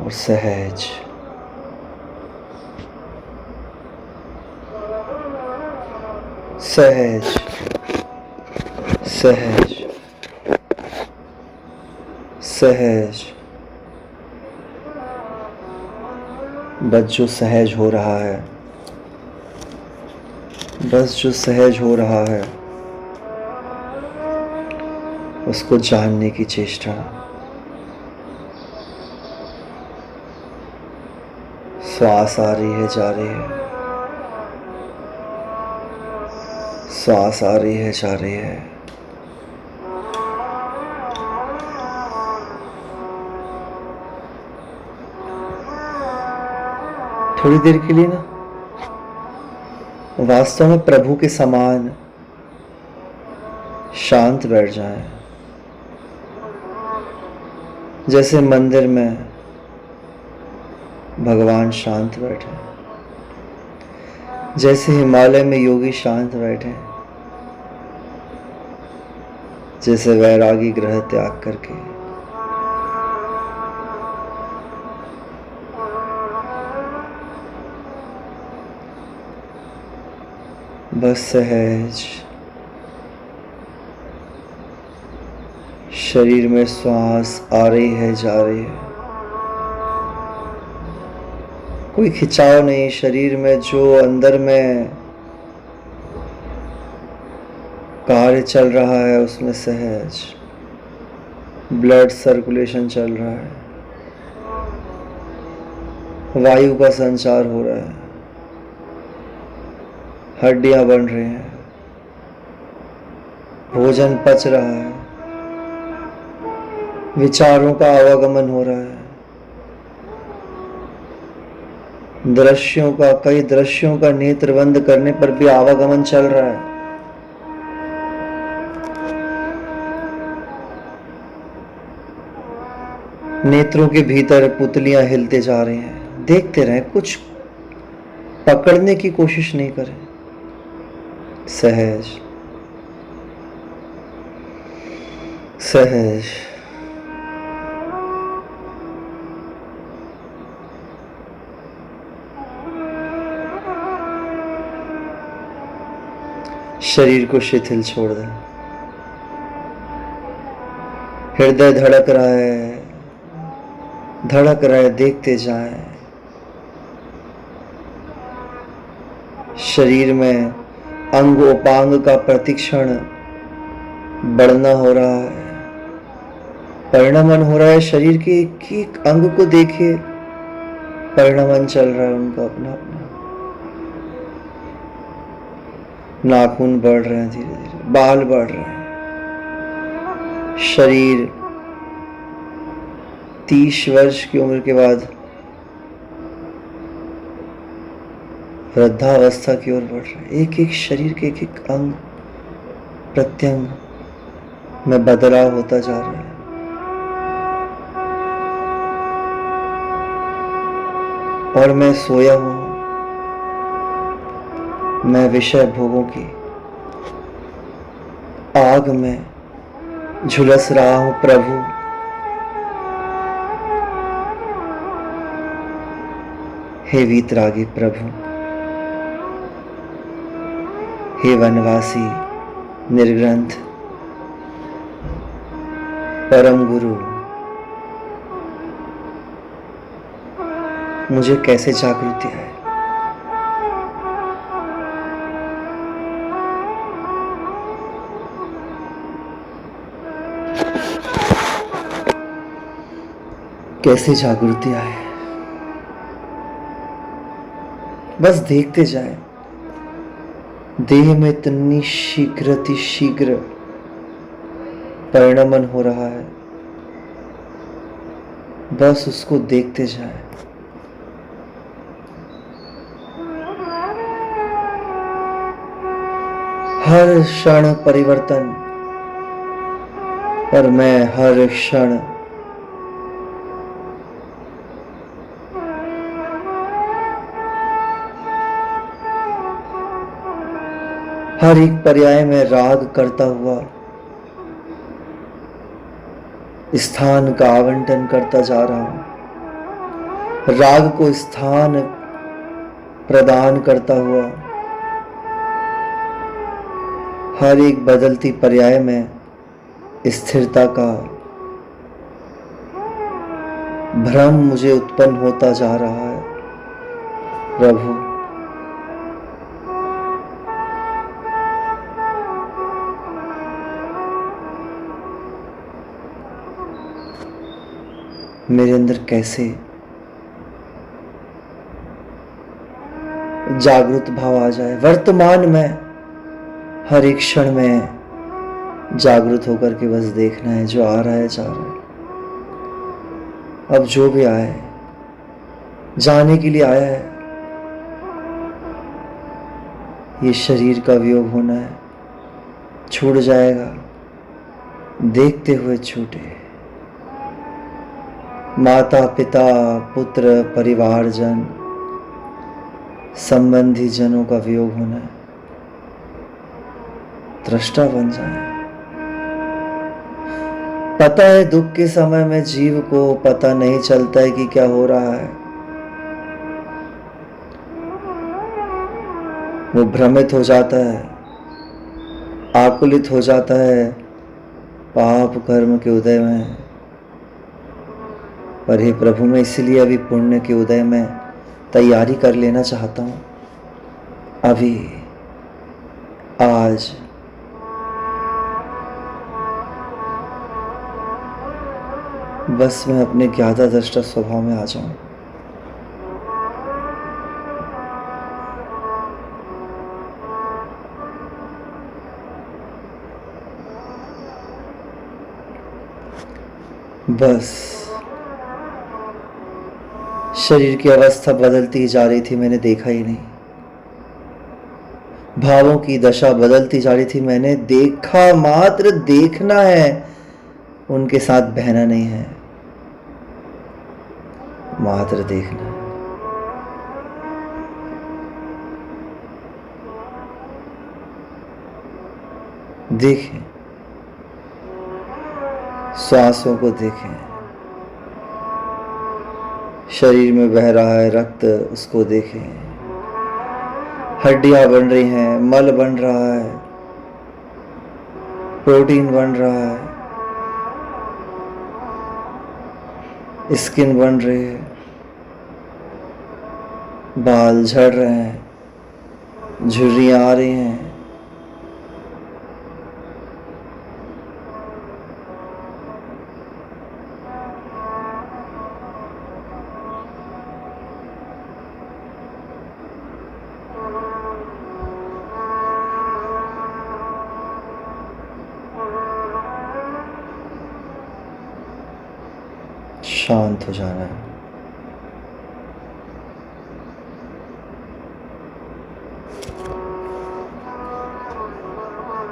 और सहज। सहज सहज सहज। बस जो सहज हो रहा है, बस जो सहज हो रहा है उसको जानने की चेष्टा। श्वास आ रही है, जा रही है, श्वास आ रही है, जा रही है। थोड़ी देर के लिए ना वास्तव में प्रभु के समान शांत बैठ जाएं, जैसे मंदिर में भगवान शांत बैठे, जैसे हिमालय में योगी शांत बैठे, जैसे वैरागी ग्रह त्याग करके। बस सहज। शरीर में श्वास आ रही है, जा रही है, कोई खिंचाव नहीं। शरीर में जो अंदर में कार्य चल रहा है उसमें सहज। ब्लड सर्कुलेशन चल रहा है, वायु का संचार हो रहा है, हड्डियां बन रही हैं, भोजन पच रहा है, विचारों का आवागमन हो रहा है, दृश्यों का, कई दृश्यों का नेत्र बंद करने पर भी आवागमन चल रहा है। नेत्रों के भीतर पुतलियां हिलते जा रही हैं। देखते रहें, कुछ पकड़ने की कोशिश नहीं करें। सहज सहज। शरीर को शिथिल छोड़ दें। हृदय धड़क रहा है, धड़क रहा है, देखते जाएं। शरीर में अंग उपांग का प्रतिक्षण बढ़ना हो रहा है, परिणमन हो रहा है। शरीर के एक एक अंग को देखिए, परिणमन चल रहा है उनका अपना अपना। नाखून बढ़ रहे हैं, धीरे धीरे बाल बढ़ रहे हैं। शरीर 30 वर्ष की उम्र के बाद वृद्धावस्था की ओर बढ़ रहा है। एक एक शरीर के एक एक अंग प्रत्यंग में बदलाव होता जा रहा है। और मैं सोया हूं, मैं विषय भोगों की आग में झुलस रहा हूं। प्रभु हे वीतरागी प्रभु, हे वनवासी निर्ग्रंथ परम गुरु, मुझे कैसे जागृति है। कैसे जागृति आए, बस देखते जाए। देह में इतनी शीघ्र परिणमन हो रहा है, बस उसको देखते जाए। हर क्षण परिवर्तन, पर मैं हर क्षण हर एक पर्याय में राग करता हुआ स्थान का आवंटन करता जा रहा हूं। राग को स्थान प्रदान करता हुआ हर एक बदलती पर्याय में स्थिरता का भ्रम मुझे उत्पन्न होता जा रहा है। प्रभु, मेरे अंदर कैसे जागृत भाव आ जाए। वर्तमान में हर एक क्षण में जागृत होकर के बस देखना है जो आ रहा है जा रहा है। अब जो भी आए, जाने के लिए आया है। ये शरीर का वियोग होना है, छूट जाएगा, देखते हुए छूटे। माता पिता पुत्र परिवारजन संबंधी जनों का वियोग होना है, दृष्टा बन जाए। पता है दुख के समय में जीव को पता नहीं चलता है कि क्या हो रहा है। वो भ्रमित हो जाता है, आकुलित हो जाता है पाप कर्म के उदय में। पर हे प्रभु, मैं इसलिए अभी पुण्य के उदय में तैयारी कर लेना चाहता हूँ। अभी, आज बस मैं अपने ज्ञाता दृष्टा स्वभाव में आ जाऊं। बस शरीर की अवस्था बदलती जा रही थी, मैंने देखा ही नहीं। भावों की दशा बदलती जा रही थी, मैंने देखा मात्र। देखना है, उनके साथ बहना नहीं है, मात्र देखना है। देखें, श्वासों को देखें, शरीर में बह रहा है रक्त, उसको देखें। हड्डियां बन रही हैं, मल बन रहा है, प्रोटीन बन रहा है, स्किन बन रही है, बाल झड़ रहे हैं, झुर्रियां आ रही हैं। शांत हो जाना है।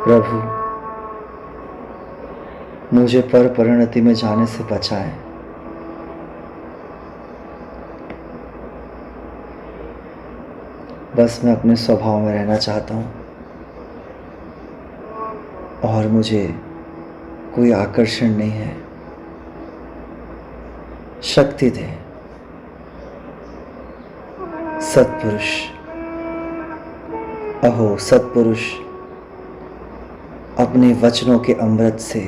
प्रभु, मुझे पर परिणति में जाने से बचाएं। बस मैं अपने स्वभाव में रहना चाहता हूं और मुझे कोई आकर्षण नहीं है। शक्ति दे सत्पुरुष। अहो सत्पुरुष, अपने वचनों के अमृत से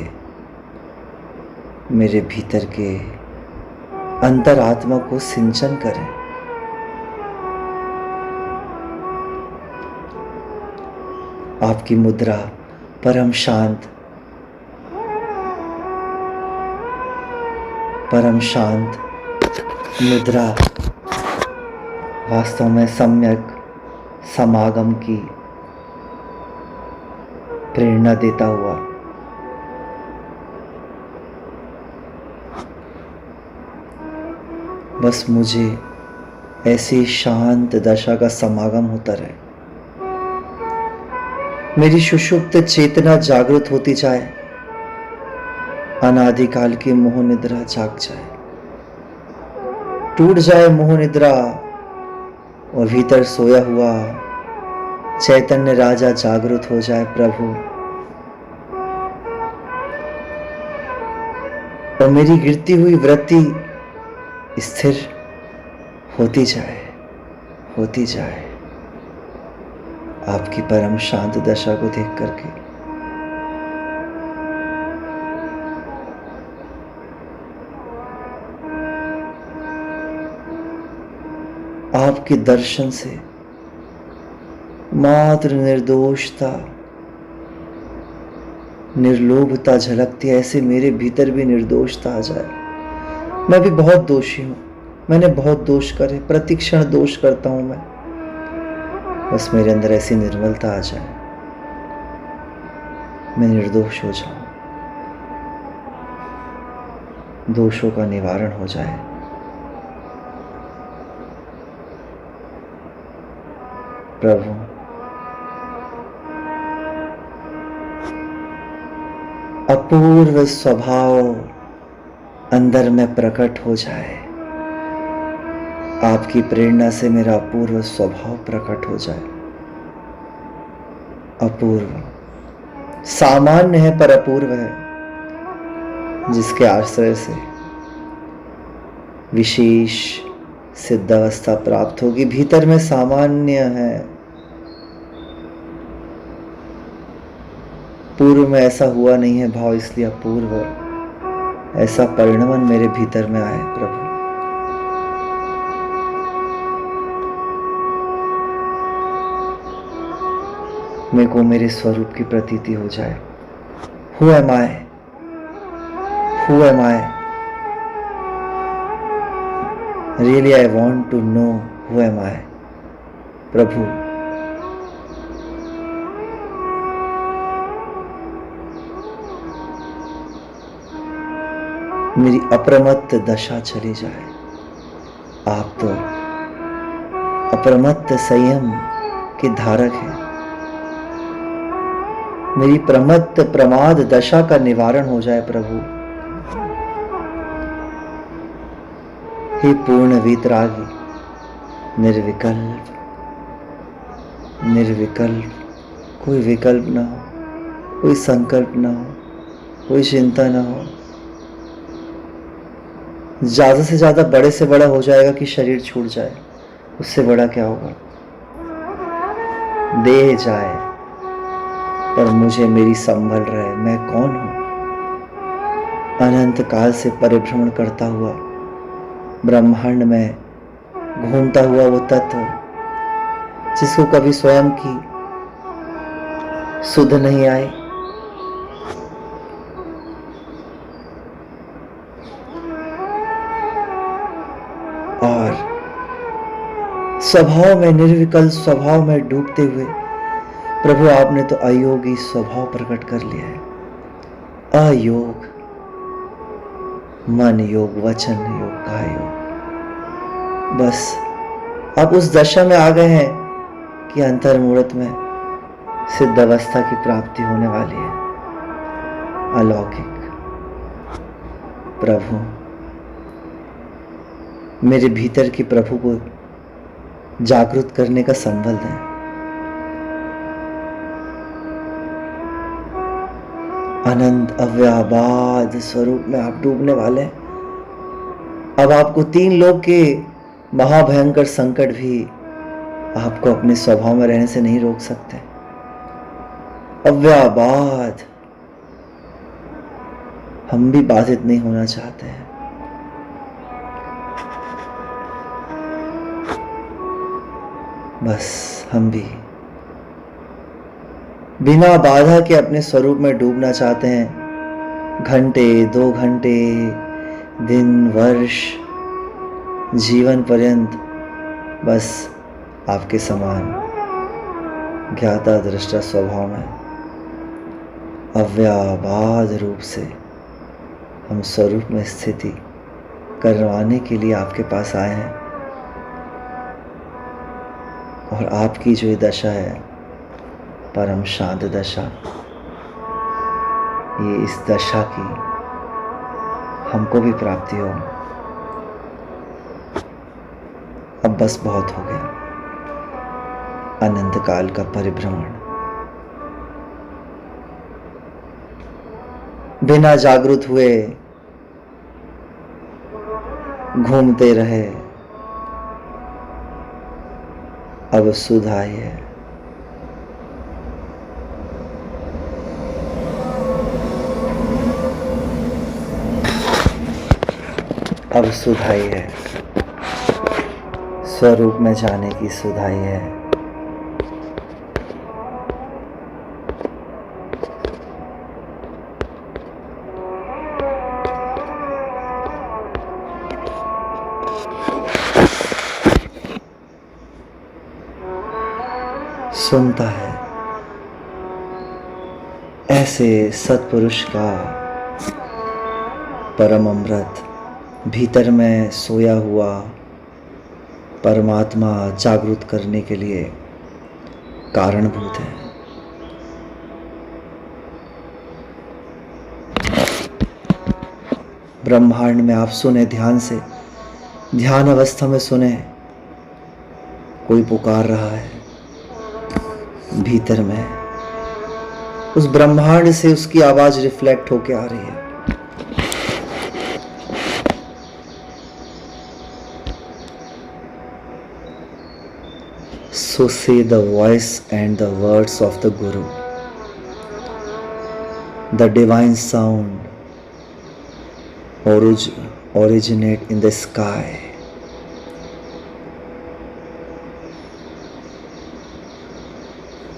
मेरे भीतर के अंतरात्मा को सिंचन करें। आपकी मुद्रा परम शांत, परम शांत मुद्रा वास्तव में सम्यक समागम की प्रेरणा देता हुआ बस मुझे ऐसी शांत दशा का समागम होता रहे। मेरी सुषुप्त चेतना जागृत होती जाए, अनादिकाल की मोह निद्रा जाग जाए, टूट जाए मोह निद्रा और भीतर सोया हुआ चैतन्य राजा जागृत हो जाए। प्रभु, और मेरी गिरती हुई वृत्ति स्थिर होती जाए, होती जाए आपकी परम शांत दशा को देख करके। आपके दर्शन से मात्र निर्दोषता, निर्लोभता झलकती है। ऐसे मेरे भीतर भी निर्दोषता आ जाए। मैं भी बहुत दोषी हूं, मैंने बहुत दोष करे, प्रतिक्षण दोष करता हूं मैं। बस मेरे अंदर ऐसी निर्मलता आ जाए, मैं निर्दोष हो जाऊं, दोषों का निवारण हो जाए। प्रभु, अपूर्व स्वभाव अंदर में प्रकट हो जाए। आपकी प्रेरणा से मेरा अपूर्व स्वभाव प्रकट हो जाए। अपूर्व, सामान्य है पर अपूर्व है, जिसके आश्रय से विशेष सिद्धावस्था प्राप्त होगी। भीतर में सामान्य है, पूर्व में ऐसा हुआ नहीं है भाव, इसलिए अपूर्व ऐसा परिणमन मेरे भीतर में आए। प्रभु, मेरे को मेरे स्वरूप की प्रतीति हो जाए। Who am I? Who am I? Really I want to know who am I? प्रभु, मेरी अप्रमत्त दशा चली जाए। आप तो अप्रमत्त संयम के धारक हैं। मेरी प्रमत्त प्रमाद दशा का निवारण हो जाए। प्रभु, हे पूर्ण वीतरागी, निर्विकल्प, निर्विकल्प, कोई विकल्प ना हो, कोई संकल्प ना हो, कोई चिंता ना हो। ज्यादा से ज्यादा बड़े से बड़ा हो जाएगा कि शरीर छूट जाए, उससे बड़ा क्या होगा। देह जाए पर मुझे मेरी संभल रहे। मैं कौन हूं? अनंत काल से परिभ्रमण करता हुआ ब्रह्मांड में घूमता हुआ वो तत्व, जिसको कभी स्वयं की सुध नहीं आई। और स्वभाव में, निर्विकल्प स्वभाव में डूबते हुए प्रभु, आपने तो अयोगी स्वभाव प्रकट कर लिया है। अयोग, मन योग, वचन योग, काय योग। बस आप उस दशा में आ गए हैं कि अंतर्मुहूर्त में सिद्ध अवस्था की प्राप्ति होने वाली है, अलौकिक। प्रभु, मेरे भीतर की प्रभु को जागृत करने का संबल दें। अनंत अव्याबाद स्वरूप में आप डूबने वाले हैं। अब आपको तीन लोक के महाभयंकर संकट भी आपको अपने स्वभाव में रहने से नहीं रोक सकते। अव्याबाद, हम भी बाधित नहीं होना चाहते हैं। बस हम भी बिना बाधा के अपने स्वरूप में डूबना चाहते हैं। घंटे, 2 घंटे, दिन, वर्ष, जीवन पर्यंत बस आपके समान ज्ञाता दृष्टा स्वभाव में अव्याबाद रूप से हम स्वरूप में स्थिति करवाने के लिए आपके पास आए हैं। और आपकी जो ये दशा है, परम शांत दशा, ये इस दशा की हमको भी प्राप्ति हो। अब बस बहुत हो गया अनंत काल का परिभ्रमण। बिना जागृत हुए घूमते रहे, अब सुध आई है। अब सुध आई है, स्वरूप में जाने की सुध आई है। सुनता है ऐसे सत्पुरुष का परम अमृत, भीतर में सोया हुआ परमात्मा जागृत करने के लिए कारणभूत है। ब्रह्मांड में आप सुने ध्यान से, ध्यान अवस्था में सुने, कोई पुकार रहा है भीतर में, उस ब्रह्मांड से उसकी आवाज रिफ्लेक्ट होके आ रही है। So say the voice and the words of the Guru, the divine sound originate in the sky.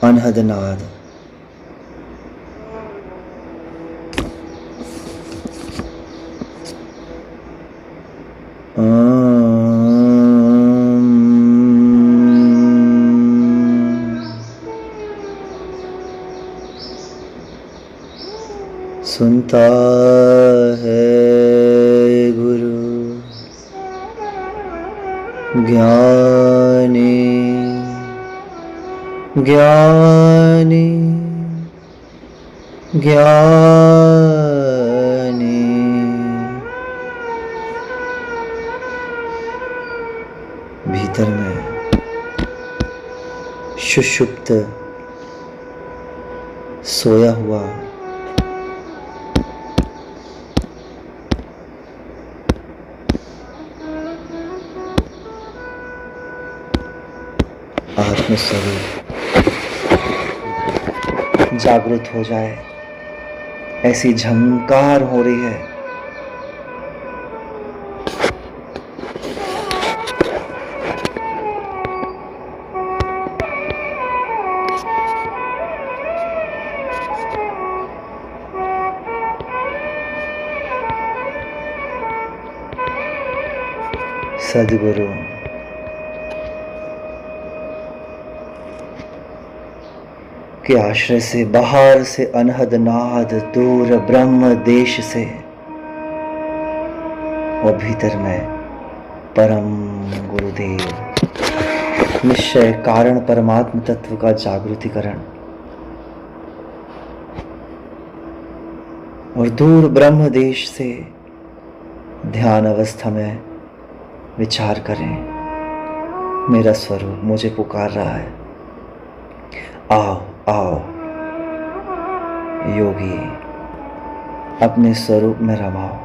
Anhadnaad. सुनता है गुरु ज्ञानी ज्ञानी ज्ञानी, भीतर में सुषुप्त सोया हुआ आत्मस्वरूप जागृत हो जाए, ऐसी झंकार हो रही है। सद्गुरु के आश्रय से, बाहर से अनहद नाद, दूर ब्रह्म देश से और भीतर में परम गुरुदेव, निश्चय कारण परमात्म तत्व का जागृतिकरण, और दूर ब्रह्म देश से ध्यान अवस्था में विचार करें, मेरा स्वरूप मुझे पुकार रहा है, आओ आओ योगी, अपने स्वरूप में रमाओ।